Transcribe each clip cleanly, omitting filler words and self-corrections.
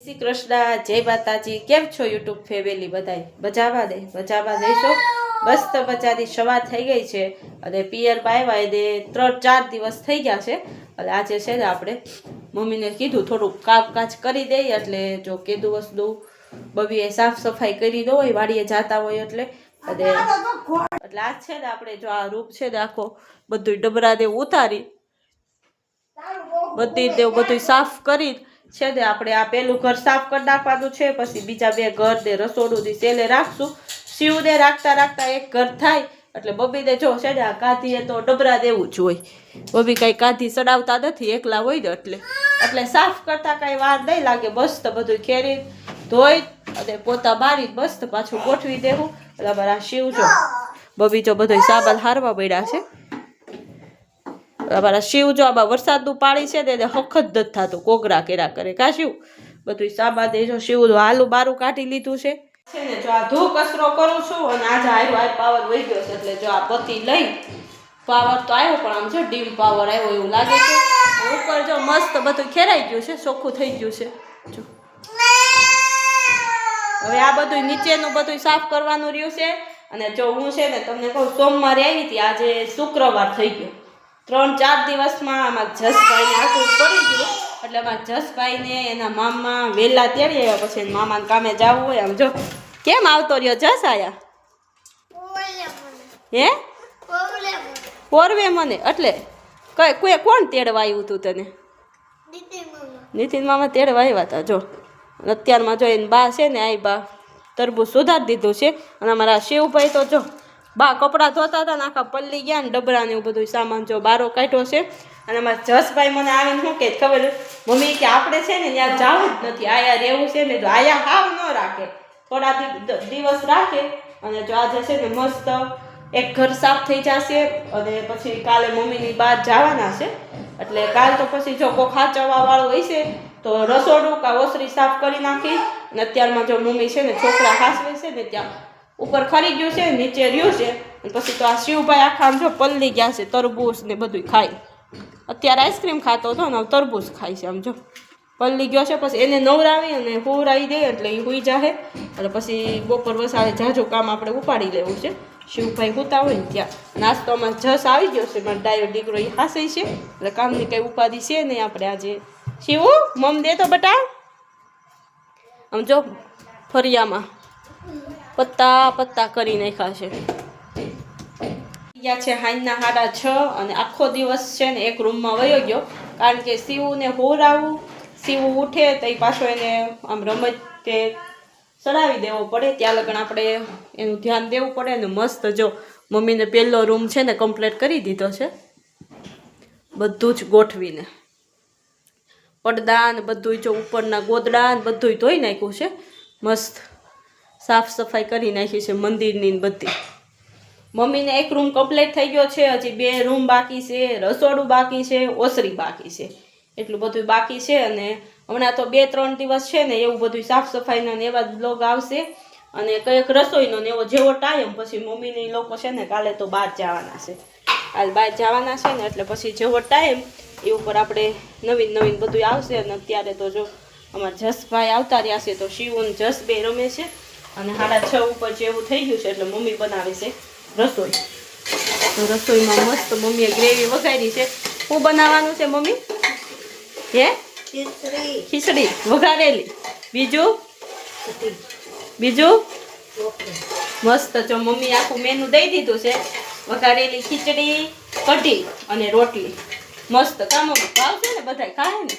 શ્રી કૃષ્ણ, જય માતાજી। કેમ છો યુટ્યુબ ફેમિલી? બધાય બજાવા દેશો। બસ તો બચારી સવાર થઈ ગઈ છે અને પિયરમાં આવ્યા એને 3-4 દિવસ થઈ ગયા છે। અને આજે છે ને આપણે મમ્મીને કીધું થોડુંક કામકાજ કરી દઈએ, એટલે જો કીધું વસ્તુ બબીએ સાફ સફાઈ કરી દો હોય, વાડીએ જતા હોય એટલે આજ છે ને આપણે જો આ રૂપ છે ને આખો બધું ડબરા દેવું ઉતારી બધું સાફ કરી છે ને આપણે આ પેલું ઘર સાફ કરી નાખવાનું છે, પછી બીજા બે ઘર ને રસોડું ની સેલે રાખશું। શિવને રાખતા રાખતા એક ઘર થાય એટલે બબીને જો છે ને આ કાધીએ તો ડબરા દેવું જ હોય। બબી કઈ કાધી ચડાવતા નથી, એકલા હોય ને એટલે સાફ કરતા કઈ વાર નહીં લાગે। બસ તો બધું ખેરી ધોઈ અને પોતા મારી બસ પાછું ગોઠવી દેવું। એટલે અમારા શિવ જો બબી જો બધું સામાન હારવા પડ્યા છે। અમારા શિવ જો આમાં વરસાદનું પાણી છે ને એને હખત નથી થતું, કોગરા કેરા કરે કા શિવ? બધું સામાન જો શિવ હાલું બારું કાઢી લીધું છે ને જો આ ધૂ કચરો કરું છું અને આજે આવ્યો પાવર વહી ગયો છે, એટલે જો આ પતિ લઈ પાવર તો આવ્યો પણ આમ જો ડીમ પાવર આવ્યો એવું લાગે છે। ઉપર જો મસ્ત બધું ખેરાઈ ગયું છે, ચોખ્ખું થઈ ગયું છે। જો હવે આ બધું નીચેનું બધું સાફ કરવાનું રહ્યું છે। અને જો હું છે ને તમને કહું, સોમવારે આવી હતી, આજે શુક્રવાર થઈ ગયો। 3-4 દિવસમાં આમાં જસભાઈને આખું પડી ગયું, એટલે આમાં જસભાઈને એના મામા વહેલા તેડી આવ્યા, પછી મામાને કામે જવું હોય। આમ જો કેમ આવતો રહ્યો જસ? આયા હે પોરવે મને એટલે કોઈ કોણ તેડવા આવ્યું હતું તને? નીતિન મામા તેડવા આવ્યા હતા। જો અત્યારમાં જો એને બા છે ને આ બા તરબૂચ સુધારી દીધું છે। અને અમારા શિવભાઈ તો જો બા કપડાં ધોતા હતા ને આખા પલ્લી ગયા ને ડબરા ને એવું બધું સામાન જો બારો કાઢ્યો છે। અને અમારા જસભાઈ મને આવીને શું કે ખબર, મમ્મી કે આપણે છે ને ત્યાં જવું જ નથી, આયા રહેવું છે ને, તો આયા હાવ ન રાખે, થોડા દિવસ રાખે। અને જો આજે છે ને મસ્ત એક ઘર સાફ થઈ જશે અને પછી કાલે મમ્મીની બહાર જવાના છે, એટલે કાલ તો પછી જો કોઈ ખાચવા વાળું હોય છે તો રસોડું કા ઓસરી સાફ કરી નાખી। અને અત્યારમાં જો મમ્મી છે ને છોકરા હાસવે છે ને ત્યાં ઉપર ખરી ગયું છે, નીચે રહ્યું છે। અને પછી તો આ શિવભાઈ આખા આમ જો પલ્લી ગયા છે, તરબૂચ ને બધું ખાય। અત્યારે આઈસ્ક્રીમ ખાતો હતો ને તરબૂચ ખાય છે, આમ જો પલ્લી ગયો છે। પછી એને નવરાવી અને હુરાવી દે એટલે એ હુઈ જાહે, અને પછી બપોર વસાડે જાજુ કામ આપણે ઉપાડી લેવું છે। શિવભાઈ હુતા હોય ને ત્યાં નાસ્તોમાં જસ આવી ગયો છે, મારો ડાયો દીકરો એ હાસે છે, એટલે કામની કઈ ઉપાધિ છે નહીં આપણે આજે। શિવ મમ દે તો બટા, આમ જો ફરિયામાં પત્તા કરી નાખ્યા છે। છે હાઈના 6:30 અને આખો દિવસ છે ને એક રૂમમાં વયો ગયો, કારણ કે શિવને હોરાવું, શિવ ઉઠે તો એ પાછો એને આમ રમત તે ચડાવી દેવો પડે, ત્યાં લગન આપણે એનું ધ્યાન દેવું પડે ને। મસ્ત જો મમ્મીને પહેલો રૂમ છે ને કમ્પ્લીટ કરી દીધો છે, બધું જ ગોઠવીને પડદા ને બધું જો ઉપરના ગોદડા ને બધું ધોઈ નાખ્યું છે, મસ્ત સાફ સફાઈ કરી નાખી છે મંદિરની બધી। મમ્મીને એક રૂમ કમ્પ્લીટ થઈ ગયો છે, હજી 2 રૂમ બાકી છે, રસોડું બાકી છે, ઓસરી બાકી છે, એટલું બધું બાકી છે। અને હમણાં તો 2-3 દિવસ છે ને એવું બધું સાફ સફાઈના ને એવા બ્લોગ આવશે, અને કંઈક રસોઈનો ને એવો જેવો ટાઈમ પછી મમ્મીને લોકો છે ને કાલે તો બહાર જવાના છે, કાલે બહાર જવાના છે ને એટલે પછી જેવો ટાઈમ એ ઉપર આપણે નવીન બધું આવશે। અને અત્યારે તો જો અમારા જસભાઈ આવતા રહ્યા છે, તો શિવ અને જસ બે રમે છે, અને 6:30 ઉપર જેવું થઈ ગયું છે એટલે મમ્મી બનાવે છે રસોઈ। તો રસોઈમાં મસ્ત મમ્મીએ ગ્રેવી વઘારી છે। શું બનાવવાનું છે મમ્મી? હે ખીચડી વઘારેલી, બીજું મસ્ત જો મમ્મી આખું મેનુ દઈ દીધું છે, વઘારેલી ખીચડી, કઢી અને રોટલી મસ્ત। કામ ભાવશે ને બધાય ખાય ને,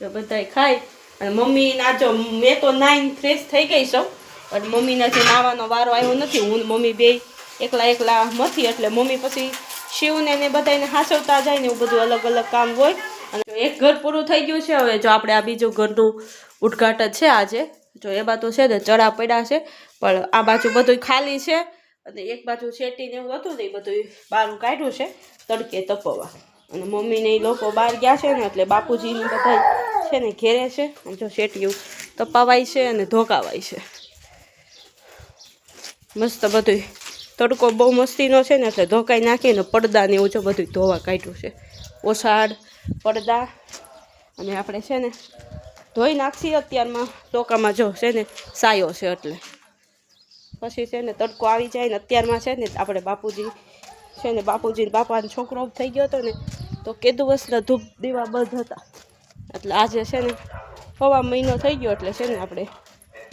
તો બધાય ખાય। અને મમ્મી ના જો મેં તો 9 ફ્રેશ થઈ ગઈ છું, અને મમ્મીને જે નાવાનો વારો આવ્યો નથી, હું મમ્મી બે એકલા મથી, એટલે મમ્મી પછી શિવને ને બધાને હાસવતા જાય ને એવું બધું અલગ અલગ કામ હોય। અને એક ઘર પૂરું થઈ ગયું છે, હવે જો આપણે આ બીજું ઘરનું ઉદ્ઘાટન છે આજે। જો એ બાજુ છે ને ચડા પડ્યા છે, પણ આ બાજુ બધું ખાલી છે, અને એક બાજુ શેટીને એવું હતું ને એ બધું બહાર કાઢ્યું છે તડકે તપવા। અને મમ્મીને એ લોકો બહાર ગયા છે ને એટલે બાપુજીને બધા છે ને ઘેરે છે, જો શેટીયું તપાવાય છે અને ધોકાવાય છે મસ્ત। બધું તડકો બહુ મસ્તીનો છે ને એટલે ધોકાઈ નાખીને પડદા ને એવું જો બધું ધોવા કાઢ્યું છે, ઓસાડ પડદા અને આપણે છે ને ધોઈ નાખીએ અત્યારમાં ટોકામાં જો છે ને સાયો છે એટલે પછી છે ને તડકો આવી જાય ને અત્યારમાં છે ને આપણે બાપુજી છે ને બાપાનો છોકરો થઈ ગયો હતો ને તો કેદુવસના ધૂપ દીવા બંધ હતા એટલે આજે છે ને સવા મહિનો થઈ ગયો એટલે છે ને આપણે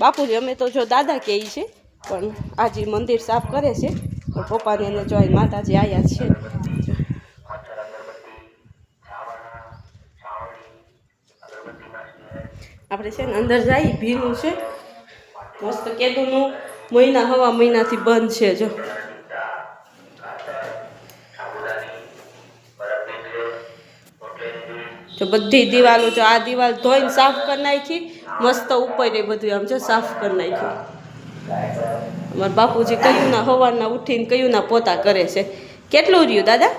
બાપુજી અમે તો જો દાદા કહે છે પણ આજે મંદિર સાફ કરે છે તો પપ્પાને એને જો માતાજી આવ્યા છે આપણે છે ને અંદર જઈ ભીનું છે મસ્ત કેદુનું સવા મહિનાથી બંધ છે જો બધી દિવાલો જો આ દિવાલ ધોઈને સાફ કરી નાખી મસ્ત ઉપર એ બધું આમ જો સાફ કરી નાખ્યું અમારા બાપુજી કયું ના સવારના ઉઠીને કયું ના પોતા કરે છે કેટલું રહ્યું દાદા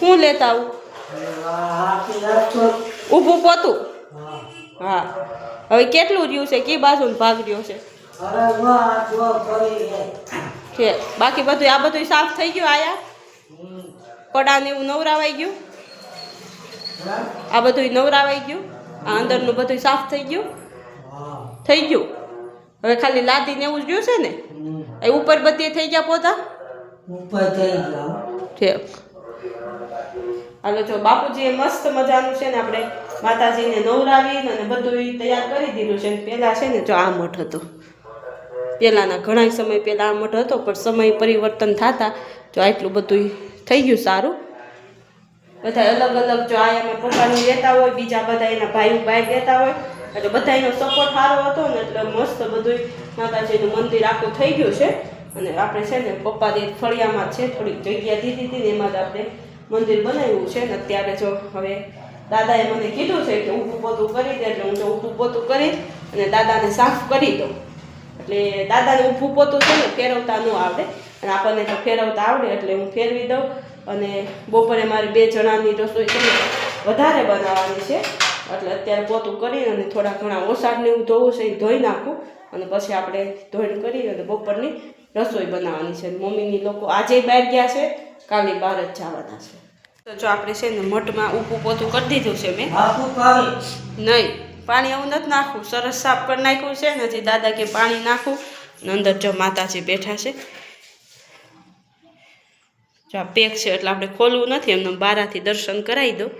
હું લેતા આવું ઊભું પોતું હા હવે કેટલું રહ્યું છે કે બાજુનો ભાગ રહ્યો છે બાકી બધું આ બધું સાફ થઈ ગયું આયા પડાને એવું નવરાવાઈ ગયું આ બધું નવરાવાઈ ગયું આ અંદરનું બધું સાફ થઈ ગયું હવે ખાલી લાદીને એવું જ રહ્યું છે ને એ ઉપર બધી થઈ ગયા પોતા હાલો જો બાપુજીએ મસ્ત મજાનું છે ને આપણે માતાજીને નવરાવીને અને બધું તૈયાર કરી દીધું છે પહેલાં છે ને જો આ મઠ હતો પહેલાંના ઘણા સમય પહેલાં આ મઠ હતો પણ સમય પરિવર્તન થતા જો આટલું બધું થઈ ગયું સારું બધા અલગ અલગ જો આ અમે પપ્પાની રહેતા હોય બીજા બધા એના ભાઈ રહેતા હોય એટલે બધા એનો સપોર્ટ સારો હતો ને એટલે મસ્ત બધું માતાજીનું મંદિર આખું થઈ ગયું છે અને આપણે છે ને પપ્પાની ફળિયામાં છે થોડીક જગ્યા દીધી હતી ને એમાં જ આપણે મંદિર બનાવ્યું છે ને અત્યારે જો હવે દાદાએ મને કીધું છે કે ઊભું પોતું કરી દે એટલે હું જો ઊભું પોતું કરી અને દાદાને સાફ કરી દઉં એટલે દાદાને ઊભું પોતું છે ને ફેરવતા ન આવડે અને આપણને તો ફેરવતા આવડે એટલે હું ફેરવી દઉં અને બપોરે મારી 2 જણાની રસોઈ છે વધારે બનાવવાની છે એટલે અત્યારે પોતું કરીને અને થોડા ઘણા ઓસાડને હું ધોવું છે એ ધોઈ નાખું અને પછી આપણે ધોઈને કરી અને બપોરની રસોઈ બનાવવાની છે મમ્મીની લોકો આજે બહાર ગયા છે કાલે બહાર જ જવાના છે તો જો આપણે છે ને મઠમાં ઊભું પોતું કરી દીધું છે મેં નહીં પાણી એવું નથી નાખવું સરસ સાફ કરી નાખ્યું છે ને હજી દાદા કે પાણી નાખું અને અંદર જો માતાજી બેઠા છે જો આ પેક છે એટલે આપણે ખોલવું નથી એમને બારાથી દર્શન કરાવી દો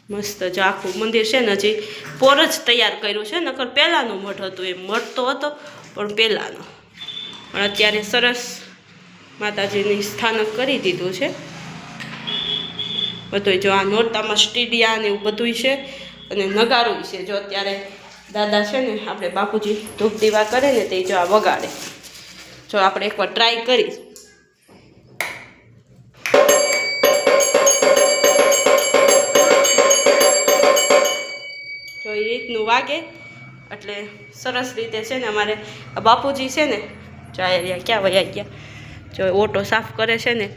મસ્ત જો આખું મંદિર છે ને હજી પોર જ તૈયાર કર્યું છે નકર પહેલાંનું મઠ હતું એ મઠ તો હતો પણ પહેલાંનો પણ અત્યારે સરસ માતાજીની સ્થાનક કરી દીધું છે બધું જો આ નોરતામાં સ્ટીડિયા ને એવું બધું છે અને નગારું છે જો અત્યારે દાદા છે ને આપણે બાપુજી ધૂપ દીવા કરે ને તે જો આ વગાડે જો આપણે એકવાર ટ્રાય કરી જો એ રીતનું વાગે એટલે સરસ રીતે છે ને અમારે આ બાપુજી છે ને જો આ ક્યાં વયા ગયા જો ઓટો સાફ કરે છે ને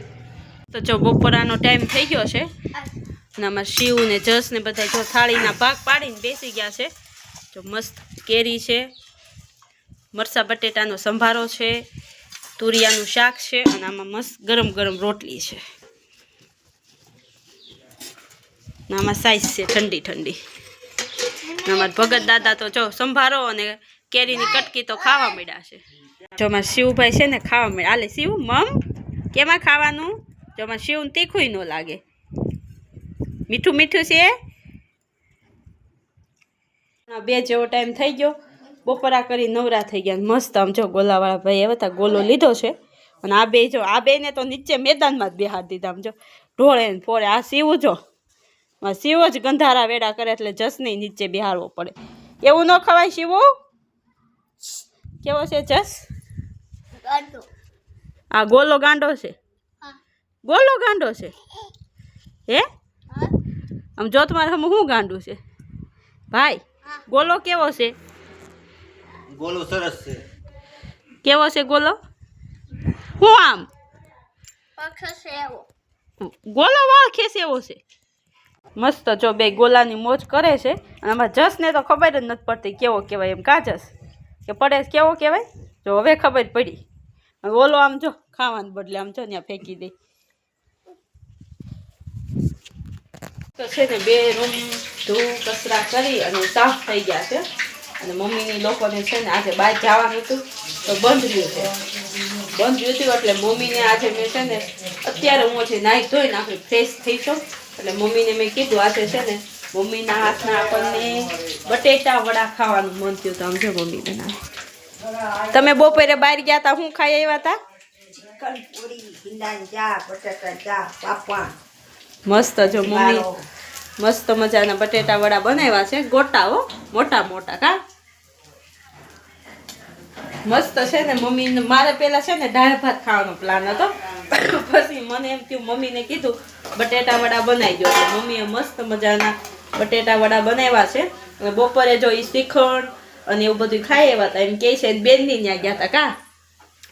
તો જો બપોરાનો ટાઈમ થઈ ગયો છે અને આમાં શિવ ને જસ ને બધા જો થાળીના ભાગ પાડીને બેસી ગયા છે જો મસ્ત કેરી છે મરચાં બટેટાનો સંભારો છે તુરિયાનું શાક છે અને આમાં મસ્ત ગરમ ગરમ રોટલી છે ને આમાં સાઈઝ છે ઠંડી ઠંડી અમારા ભગત દાદા તો જો સંભારો અને કેરીની કટકી તો ખાવા મળ્યા છે જો અમારા શિવભાઈ છે ને ખાવા મળ્યા આલે શિવ મમ કેમાં ખાવાનું જો અમારે શિવને તીખું ન લાગે મીઠું મીઠું છે 2 જેવો ટાઈમ થઈ ગયો બપોરા કરી નવરા થઈ ગયા મસ્ત આમ જો ગોલાવાળા ભાઈ આવ્યા હતા ગોલો લીધો છે અને આ બે જો આ બેને તો નીચે મેદાનમાં જ બેહાર દીધા આમ જો ઢોળે ને ફોડે આ શિવ જો શિવ જ ગંધારા વેડા કરે એટલે જસને નીચે બેહારવો પડે એવું ન ખવાય શિવ કેવો છે જસ આ ગોલો ગાંડો છે ગોલો ગાંડો છે હે આમ જો તમારે હમ શું ગાંડું છે ભાઈ ગોલો કેવો છે ગોલો સરસ છે કેવો છે ગોલો હું આમ ગોલો વાળ ખેસે એવો છે મસ્ત જો બે ગોલાની મોજ કરે છે અને આમાં જસને તો ખબર જ નથી પડતી કેવો કહેવાય એમ કા જસ કે પડે કેવો કહેવાય જો હવે ખબર પડી હવે ઓલો આમ જો ખાવાને બદલે આમ જો ત્યાં ફેંકી દે. તો છે ને 2 રૂમ કચરા કરી અને સાફ થઈ ગયા છે. અને મમ્મીની લોકોને છે ને આજે બહાર જવાનું હતું તો બંધ રહ્યું છે. બંધ રહ્યું હતું એટલે મમ્મીને આજે મેં છે ને અત્યારે હું છે નાહી ધોઈને આપણે ફ્રેશ થઈ છું. એટલે મમ્મીને મેં કીધું આજે છે ને મમ્મીના હાથના આપણને બટેટા વડા ખાવાનું મન થયું તો આમ જો મમ્મી બનાવે. તમે બપોરે બહાર ગયા હતા શું ખાઈ આવ્યા હતા? મસ્ત જો મમ્મી મસ્ત મજાના બટેટા વડા બનાવ્યા છે. ગોટા હો, મોટા મોટા કા મસ્ત છે ને. મમ્મી મારે પેલા છે ને દાળ ભાત ખાવાનો પ્લાન હતો પછી મને એમ થયું મમ્મીને કીધું બટેટા વડા બનાવી દો. એટલે મમ્મીએ મસ્ત મજાના બટેટા વડા બનાવ્યા છે. અને બપોરે જો એ શ્રીખંડ અને એવું બધું ખાઈ આવ્યા હતા. એમ કે છે બેનની ત્યાં ગયા હતા કા?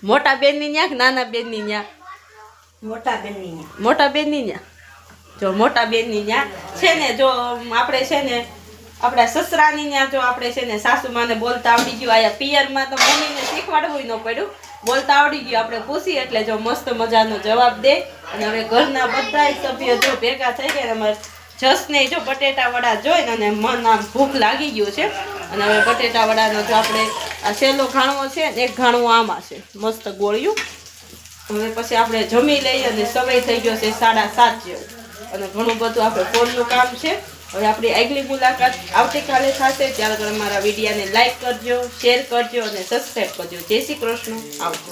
મોટા બેનની ત્યાં કે નાના બેનની ત્યાં? મોટા બેનની ત્યાં. જો મોટા બેનની ત્યાં છે ને જો આપણે છે ને આપણા સસરાની ત્યાં જો આપણે છે ને સાસુમાને બોલતા આવડી ગયું. આયા પિયરમાં તો મમ્મીને શીખવાડવું ન પડ્યું, બોલતા આવડી ગયું. આપણે પૂછી એટલે જો મસ્ત મજાનો જવાબ દે. અને હવે ઘરના બધા સભ્યો જો ભેગા થઈ ગયા. અમારે જસને જો બટેટા વડા જોઈને અને મન આમ ભૂખ લાગી ગયું છે. અને હવે બટેટા વડાનો જો આપણે આ સેલો ઘાણવો છે ને એક ઘાણવો આમાં છે મસ્ત ગોળ્યું. હવે પછી આપણે જમી લઈએ અને સમય થઈ ગયો છે 7:30 જેવું. અને ઘણું બધું આપણે ફોનનું કામ છે. હવે આપણી આગલી મુલાકાત આવતીકાલે થશે. ત્યારે મારા વિડીયોને લાઈક કરજો, શેર કરજો અને સબસ્ક્રાઈબ કરજો. જય શ્રી કૃષ્ણ. આવજો.